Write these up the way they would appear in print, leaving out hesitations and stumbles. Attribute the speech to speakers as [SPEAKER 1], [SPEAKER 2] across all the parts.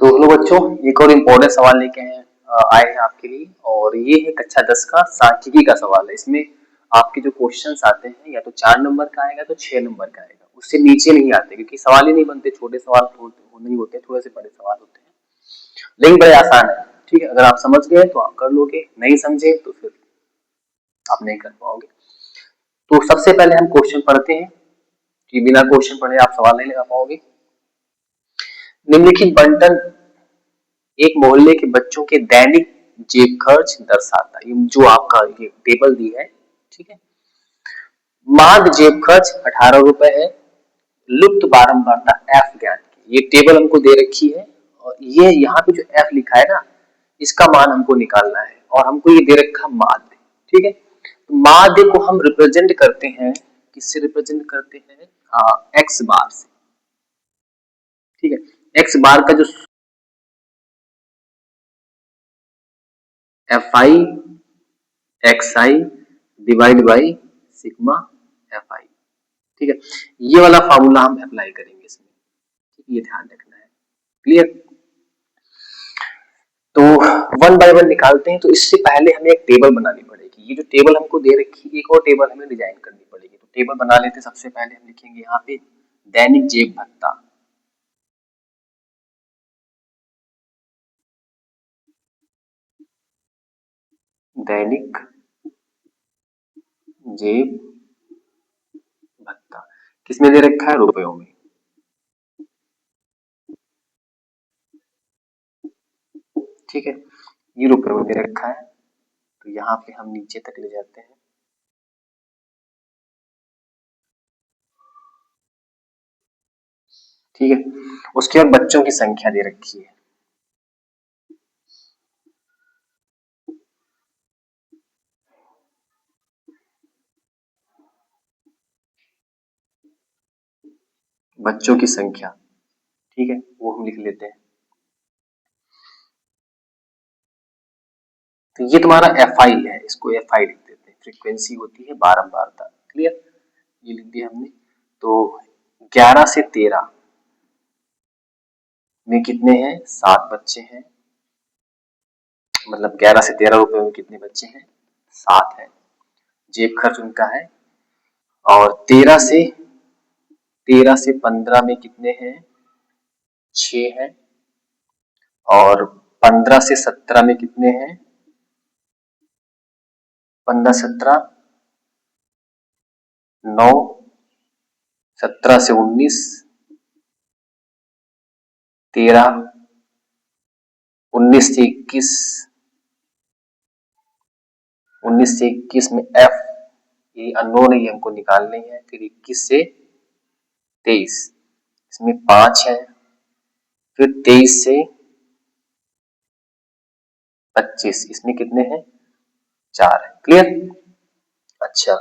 [SPEAKER 1] तो हेलो बच्चों, एक और इम्पोर्टेंट सवाल लेके आए हैं आपके लिए। और ये है कक्षा 10 का सांख्यिकी का सवाल है। इसमें आपके जो क्वेश्चंस आते हैं या तो 4 नंबर का आएगा तो 6 नंबर का आएगा, उससे नीचे नहीं आते क्योंकि सवाल ही नहीं बनते। छोटे सवाल नहीं होते, थोड़े से बड़े सवाल होते हैं, लेकिन बड़े आसान है। ठीक है, अगर आप समझ गए तो आप कर लोगे, नहीं समझे तो फिर आप नहीं कर पाओगे। तो सबसे पहले हम क्वेश्चन पढ़ते हैं कि बिना क्वेश्चन पढ़े आप सवाल नहीं लगा पाओगे। निम्नलिखित बंटन एक मोहल्ले के बच्चों के दैनिक जेब खर्च दर्शाता है। ये जो आपका ये टेबल दी है, ठीक है। माद जेब खर्च 18 रुपए है। लुप्त बारंबारता एफ ज्ञात की, ये टेबल हमको दे रखी है। और ये यहाँ पे जो एफ लिखा है ना, इसका मान हमको निकालना है। और हमको ये दे रखा माध्य, ठीक है। तो माध्य को हम रिप्रेजेंट करते हैं, किससे रिप्रेजेंट करते हैं? एक्स बार से, ठीक है। एक्स बार का जो F I x I divide by sigma F I, ठीक है। ये वाला फार्मूला हम अप्लाई करेंगे इसमें, ठीक है, ये ध्यान रखना है। क्लियर? तो वन बाय वन निकालते हैं। तो इससे पहले हमें एक टेबल बनानी पड़ेगी। ये जो टेबल हमको दे रखी है, एक और टेबल हमें डिजाइन करनी पड़ेगी। तो टेबल बना लेते हैं। सबसे पहले हम लिखेंगे यहाँ पे दैनिक जेब भत्ता, दैनिक जेब भत्ता किसमें दे रखा है? रुपयों में, ठीक है। ये रुपयों में दे रखा है। तो यहाँ पे हम नीचे तक ले जाते हैं, ठीक है। उसके बाद बच्चों की संख्या दे रखी है, बच्चों की संख्या, ठीक है, वो हम लिख लेते हैं। तो ये तुम्हारा एफ आई है, इसको एफ आई लिख देते हैं। फ्रीक्वेंसी होती है बारंबारता। क्लियर? ये लिख दिया हमने। तो 11 से 13 में कितने हैं? 7 बच्चे हैं। मतलब 11 से 13 रुपए में कितने बच्चे हैं? 7 है। जेब खर्च उनका है। और 13 से 15 में कितने हैं? 6 हैं। और 15 से 17 में कितने हैं? 15 17 9, 17 से 19 13, 19 से 21, 19 से 21 में एफ, ये अननोन है, ये हमको निकालनी है। फिर 21 से 23 इसमें 5 है। फिर 23 से 25 इसमें कितने हैं? 4 है। क्लियर? अच्छा,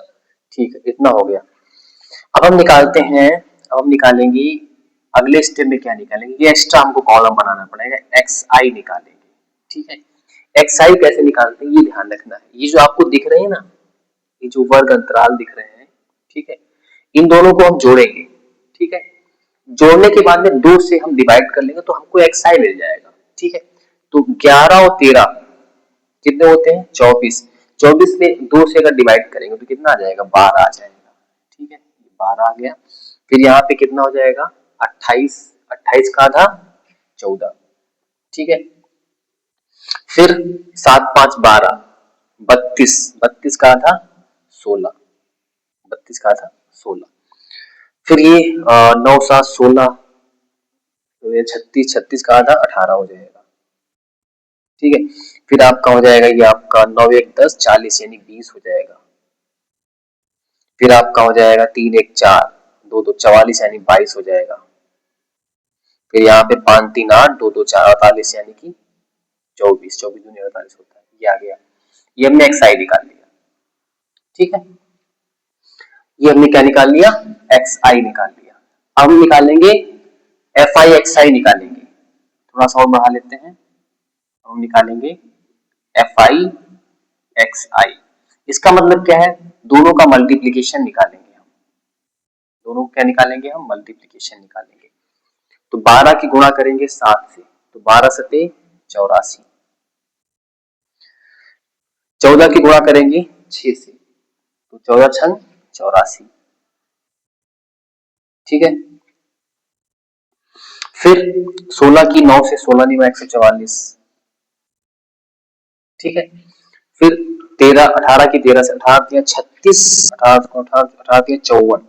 [SPEAKER 1] ठीक है, इतना हो गया। अब हम निकालते हैं, अब हम निकालेंगे अगले स्टेप में। क्या निकालेंगे? ये एक्स्ट्रा हमको कॉलम बनाना पड़ेगा, एक्स आई निकालेंगे, ठीक है। एक्स आई कैसे निकालते हैं ये ध्यान रखना है। ये जो आपको दिख रहे हैं ना, ये जो वर्ग अंतराल दिख रहे हैं, ठीक है, इन दोनों को हम जोड़ेंगे, ठीक है। जोड़ने के बाद में 2 से हम डिवाइड कर लेंगे तो हमको एक्स आई मिल जाएगा, ठीक है। तो 11 और 13 कितने होते हैं? 24। 24 में 2 से अगर डिवाइड करेंगे तो कितना आ जाएगा? 12 आ जाएगा, ठीक है। 12 आ गया। फिर यहाँ पे कितना हो जाएगा? 28, 28 का आधा 14, ठीक है। फिर 7 5 12, 32, 32 का आधा 16, 32 का आधा 16। फिर ये 9 7 16, तो ये 36, 36 का आधा 18 हो जाएगा, ठीक है। फिर आपका हो जाएगा ये आपका 9 1 10 40 यानी 20 हो जाएगा। फिर आपका हो जाएगा 3 1 4 2 2 44 यानी 22 हो जाएगा। फिर यहाँ पे 5 3 8 2 2 4 48 यानी कि 24, 24 दूनी 48 होता है। ये आ गया। ये हमने एक्स आई निकाल लिया, ठीक है। ये हमने क्या निकाल लिया? एक्स आई निकाल लिया। अब हम निकालेंगे एफ आई एक्स आई निकालेंगे। थोड़ा सा और बढ़ा लेते हैं। हम निकालेंगे एफ आई एक्स आई। इसका मतलब क्या है? दोनों का मल्टीप्लीकेशन निकालेंगे हम। दोनों को क्या निकालेंगे? हम मल्टीप्लीकेशन निकालेंगे। तो 12 की गुणा करेंगे 7 से, तो तो 12 सते 84, 14 की गुणा करेंगे 6 से, तो 14 छंग 84, ठीक है। फिर 16 की 9 से 16 नहीं 144, ठीक है। फिर 13 18 की 13 से 18 दिया 36, 18 दिया 54,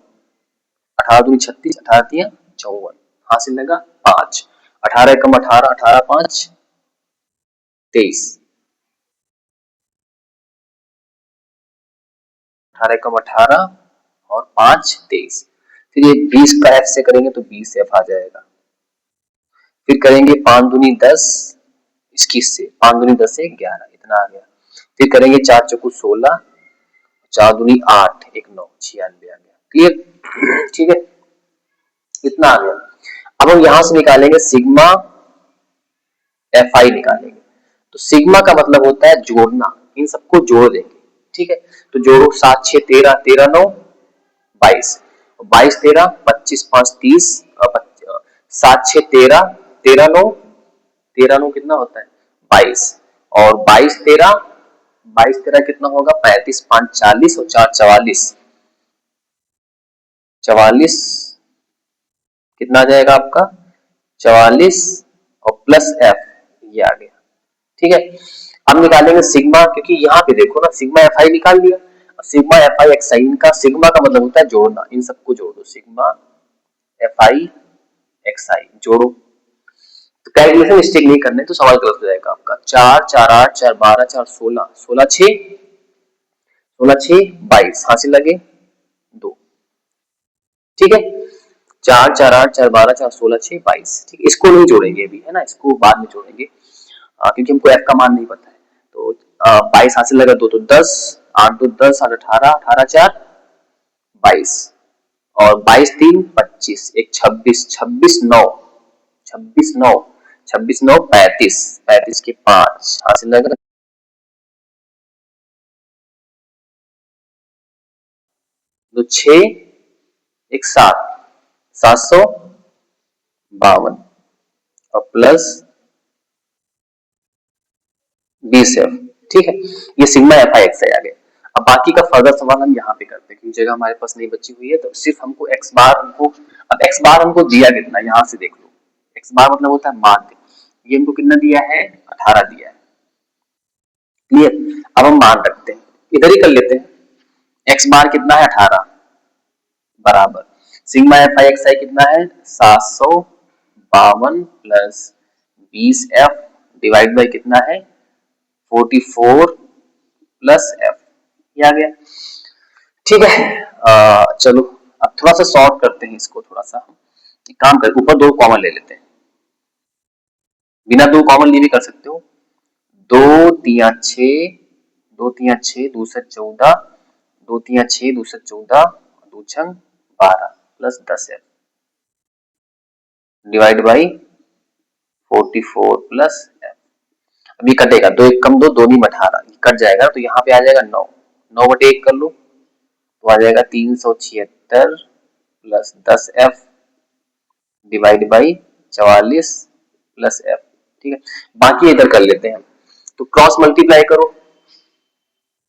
[SPEAKER 1] 18 दूनी 36, 18 दिया 54, हासिल लगा 5, 18 कम 18, 18 5 23, 18 कम 18 और 5 23। फिर ये 20 का एफ से करेंगे तो 20 एफ आ जाएगा। फिर करेंगे 5 दूनी 10 21 से, 5 दूनी 10 से 11, इतना आ गया। फिर करेंगे 4 चौको 16, 4 दूनी 8 1 9 96 आ गया। क्लियर, ठीक है, इतना आ गया। अब हम यहां से निकालेंगे सिग्मा एफ आई निकालेंगे। तो सिग्मा का मतलब होता है जोड़ना, इन सबको जोड़ देंगे, ठीक है। तो जोड़ो 7 6 13, 13 9 22, 22 13 25 5 30, 7 6 13, 13 9, 13 9 कितना होता है 22, और 22 13, 22 13 कितना होगा 35 5 40 और 4 44, 44 कितना आ जाएगा आपका 44 और प्लस एफ, ये आ गया, ठीक है। अब निकालेंगे सिग्मा, क्योंकि यहाँ पे देखो ना सिग्मा एफ आई निकाल दिया, सिग्मा एफ आई एक्स आई, इनका सिग्मा का मतलब होता है जोड़ना, इन सबको जोड़ दो, सिग्मा एफ आई एक्स आई जोड़ो। तो कैलकुलेशन मिस्टेक नहीं करने तो सवाल गलत हो जाएगा आपका। 4 4 8 4 12 4 16, 16 6 16 6 22, हासिल लगे 2, ठीक है। 4 4 8 4 12 4 16 6 22, ठीक है। इसको नहीं जोड़ेंगे अभी, है ना, इसको बाद में जोड़ेंगे, क्योंकि हमको एफ का मान नहीं पता है। तो 22 हासिल लगा 2 तो 10, 8 2 10 8 18, 18 4 22, और 22 3 25, एक 26, 26 9 26 9 26 9 35, 35 के 5 हासिल लगा तो 6 एक 7, 752 और प्लस 20 एफ, ठीक है। ये सिग्मा एफ आई एक्स आई आ गया। अब बाकी का फर्दर सवाल हम यहाँ पे करते हैं, क्योंकि जगह हमारे पास नहीं बची हुई है, तो सिर्फ हमको एक्स बार हमको, अब एक्स बार हमको दिया कितना, यहाँ से देख लो, एक्स बार मतलब होता है माध्य, ये हमको कितना दिया है 18 दिया है, क्लियर। अब हम मान रखते हैं, इधर ही कर लेते हैं, एक्स बार कितना है 18 बराबर सिग्मा एफ आई एक्स आई कितना है 752 प्लस 20 एफ डिवाइड बाई कितना है 44 प्लस एफ, ये आ गया, ठीक है। चलो अब थोड़ा सा सॉर्ट करते हैं इसको, थोड़ा सा एक काम कर, ऊपर 2 कॉमन ले लेते हैं, बिना 2 कॉमन लिए भी कर सकते हो। 2 तिया 6, 2 तिया 6 दूसरा 14, 2 तिया 6 दूसरा 14, 2 छंग 12 plus 10 F divide by 44 plus F. अभी कटेगा, 2 1 कम 2 2 नी 18, कट जाएगा तो यहाँ पे आ जाएगा 9, 9 बटे 1 कर लो तो आ जाएगा 376 plus 10 F divide by 44 plus F, ठीक है। बाकी इधर कर लेते हैं, तो क्रॉस मल्टीप्लाई करो,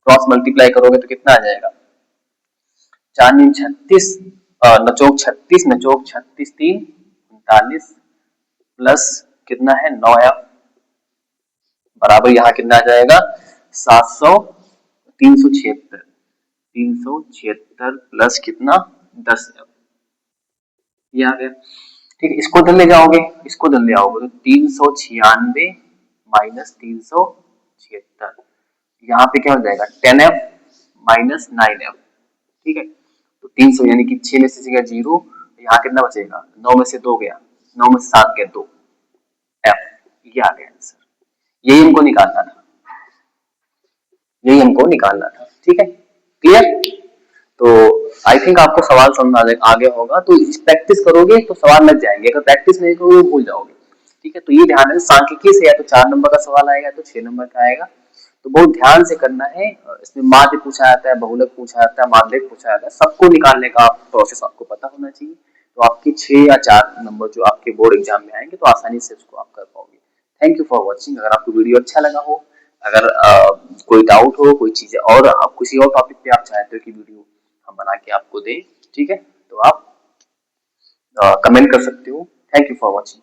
[SPEAKER 1] क्रॉस मल्टीप्लाई करोगे तो कितना आ जाएगा 4 नी 36, नचोक 36 नचोक 36 3 39 प्लस कितना है 9 एफ बराबर यहाँ कितना आ जाएगा 700 376, 376 प्लस कितना 10 एफ, ये आ गया, ठीक है। इसको इधर ले जाओगे, इसको इधर ले आओगे तो 396 माइनस 376, यहाँ पे क्या हो जाएगा 10f माइनस 9f, ठीक है। तो 300 यानी कि 6 में से गया 0, यहाँ कितना बचेगा 9 में से 2 गया, 9 में से 7 गया 2 f, ये आ गया आंसर, यही हमको निकालना था, यही हमको निकालना था, ठीक है, क्लियर। तो आई थिंक आपको सवाल समझ आ गया होगा, तो प्रैक्टिस करोगे तो सवाल लग जाएंगे, अगर प्रैक्टिस नहीं करोगे भूल जाओगे, ठीक है। तो ये ध्यान है सांख्यिकी से या तो 4 नंबर का सवाल आएगा तो 6 नंबर का आएगा, तो बहुत ध्यान से करना है। इसमें माध्य पूछा जाता है, बहुलक पूछा जाता है, माध्यक पूछा जाता है, सबको निकालने का प्रोसेस आपको पता होना चाहिए, तो आपके 6 या 4 नंबर जो आपके बोर्ड एग्जाम में आएंगे तो आसानी से उसको आप कर पाओगे। Thank you for watching. अगर आपको वीडियो अच्छा लगा हो, अगर कोई डाउट हो, कोई चीजें और आप किसी और टॉपिक पे आप चाहते हो कि वीडियो हम बना के आपको दें, ठीक है, तो आप कमेंट कर सकते हो। Thank you for watching.